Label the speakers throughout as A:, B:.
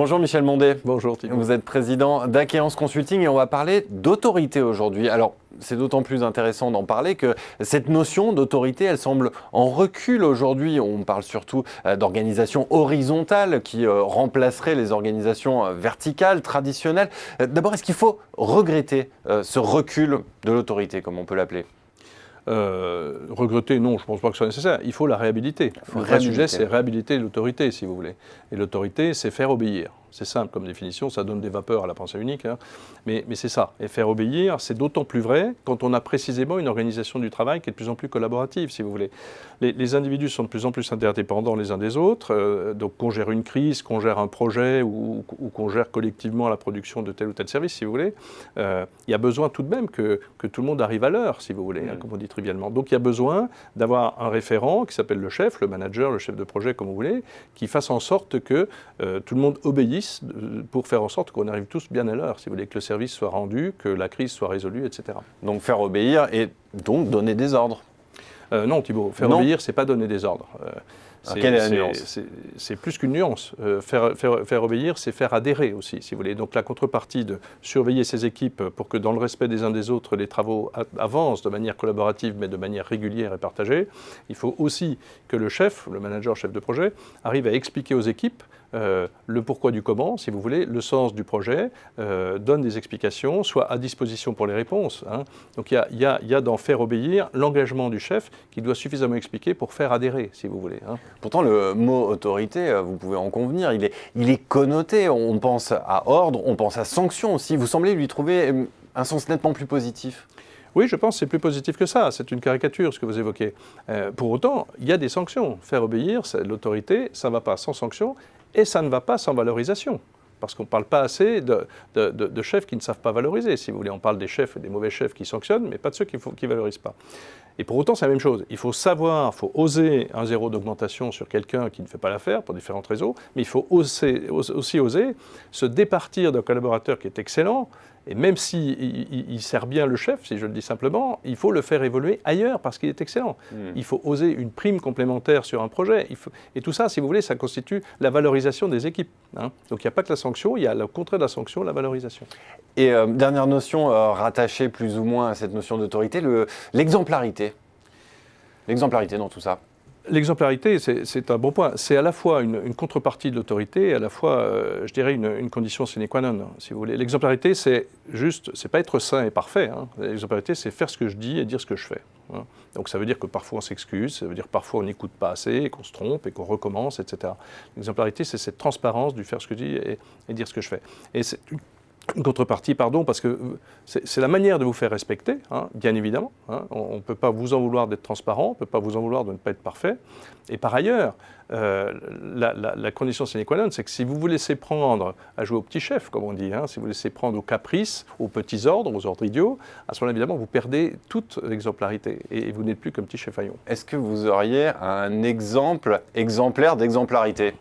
A: Bonjour Michel Mondet.
B: Bonjour Thibault.
A: Vous êtes président d'Aquéance Consulting et on va parler d'autorité aujourd'hui. Alors, c'est d'autant plus intéressant d'en parler que cette notion d'autorité, elle semble en recul aujourd'hui. On parle surtout d'organisation horizontale qui remplacerait les organisations verticales, traditionnelles. D'abord, est-ce qu'il faut regretter ce recul de l'autorité, comme on peut l'appeler ?
B: Regretter, non, je ne pense pas que ce soit nécessaire. Il faut la réhabiliter. Le vrai sujet, c'est réhabiliter l'autorité, si vous voulez. Et l'autorité, c'est faire obéir. C'est simple comme définition, ça donne des vapeurs à la pensée unique, hein. Mais c'est ça. Et faire obéir, c'est d'autant plus vrai quand on a précisément une organisation du travail qui est de plus en plus collaborative, si vous voulez. Les individus sont de plus en plus interdépendants les uns des autres, donc qu'on gère une crise, qu'on gère un projet ou qu'on gère collectivement la production de tel ou tel service, si vous voulez, il y a besoin tout de même que tout le monde arrive à l'heure, si vous voulez, hein, comme on dit trivialement. Donc il y a besoin d'avoir un référent qui s'appelle le chef, le manager, le chef de projet, comme vous voulez, qui fasse en sorte que tout le monde obéisse pour faire en sorte qu'on arrive tous bien à l'heure, si vous voulez, que le service soit rendu, que la crise soit résolue, etc.
A: Donc faire obéir et donc donner des ordres.
B: Non Thibault, faire obéir, c'est pas donner des ordres.
A: Quelle est la nuance ?
B: C'est plus qu'une nuance. Faire obéir, c'est faire adhérer aussi, si vous voulez. Donc la contrepartie de surveiller ses équipes pour que dans le respect des uns des autres, les travaux avancent de manière collaborative, mais de manière régulière et partagée. Il faut aussi que le chef, le manager, chef de projet, arrive à expliquer aux équipes le pourquoi du comment, si vous voulez, le sens du projet, donne des explications, soit à disposition pour les réponses, hein. Donc il y a dans faire obéir l'engagement du chef qui doit suffisamment expliquer pour faire adhérer, si vous voulez, hein.
A: Pourtant, le mot autorité, vous pouvez en convenir, il est connoté. On pense à ordre, on pense à sanction aussi. Vous semblez lui trouver un sens nettement plus positif.
B: Oui, je pense que c'est plus positif que ça. C'est une caricature, ce que vous évoquez. Pour autant, il y a des sanctions. Faire obéir, l'autorité, ça ne va pas sans sanction et ça ne va pas sans valorisation. Parce qu'on ne parle pas assez de chefs qui ne savent pas valoriser, si vous voulez. On parle des chefs et des mauvais chefs qui sanctionnent, mais pas de ceux qui ne valorisent pas. Et pour autant, c'est la même chose. Il faut savoir, il faut oser un zéro d'augmentation sur quelqu'un qui ne fait pas l'affaire, pour différentes raisons, mais il faut aussi oser se départir d'un collaborateur qui est excellent, et même s'il sert bien le chef, si je le dis simplement, il faut le faire évoluer ailleurs parce qu'il est excellent. Il faut oser une prime complémentaire sur un projet. Et tout ça, si vous voulez, ça constitue la valorisation des équipes, hein. Donc il n'y a pas que la sanction, il y a le contraire de la sanction, la valorisation.
A: Et dernière notion rattachée plus ou moins à cette notion d'autorité, l'exemplarité. L'exemplarité dans tout ça.
B: L'exemplarité, c'est un bon point. C'est à la fois une contrepartie de l'autorité et à la fois, je dirais, une condition sine qua non, si vous voulez. L'exemplarité, c'est pas être saint et parfait, hein. L'exemplarité, c'est faire ce que je dis et dire ce que je fais, hein. Donc ça veut dire que parfois on s'excuse, ça veut dire que parfois on n'écoute pas assez, qu'on se trompe et qu'on recommence, etc. L'exemplarité, c'est cette transparence du faire ce que je dis et dire ce que je fais. Et c'est une contrepartie, parce que c'est la manière de vous faire respecter, hein, bien évidemment, hein. On ne peut pas vous en vouloir d'être transparent, on ne peut pas vous en vouloir de ne pas être parfait. Et par ailleurs, la condition sine qua non, c'est que si vous vous laissez prendre à jouer au petit chef, comme on dit, hein, si vous laissez prendre aux caprices, aux petits ordres, aux ordres idiots, à ce moment-là, évidemment, vous perdez toute l'exemplarité et vous n'êtes plus qu'un petit chef haillon.
A: Est-ce que vous auriez un exemple exemplaire d'exemplarité ?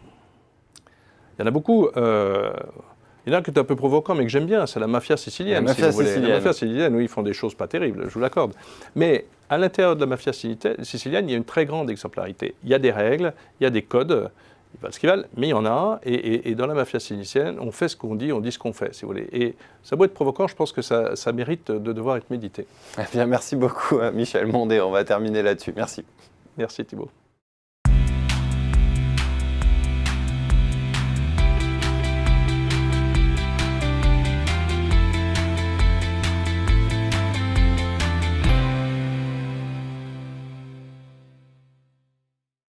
B: Il y en a beaucoup. Il y en a qui est un peu provoquant, mais que j'aime bien, c'est la mafia sicilienne.
A: La mafia sicilienne.
B: La mafia sicilienne, oui, ils font des choses pas terribles, je vous l'accorde. Mais à l'intérieur de la mafia sicilienne, il y a une très grande exemplarité. Il y a des règles, il y a des codes, ils valent ce qu'ils valent, mais il y en a, et dans la mafia sicilienne, on fait ce qu'on dit, on dit ce qu'on fait, si vous voulez. Et ça doit être provoquant, je pense que ça mérite de devoir être médité.
A: Eh bien, merci beaucoup, Michel Mondet. On va terminer là-dessus. Merci.
B: Merci Thibault.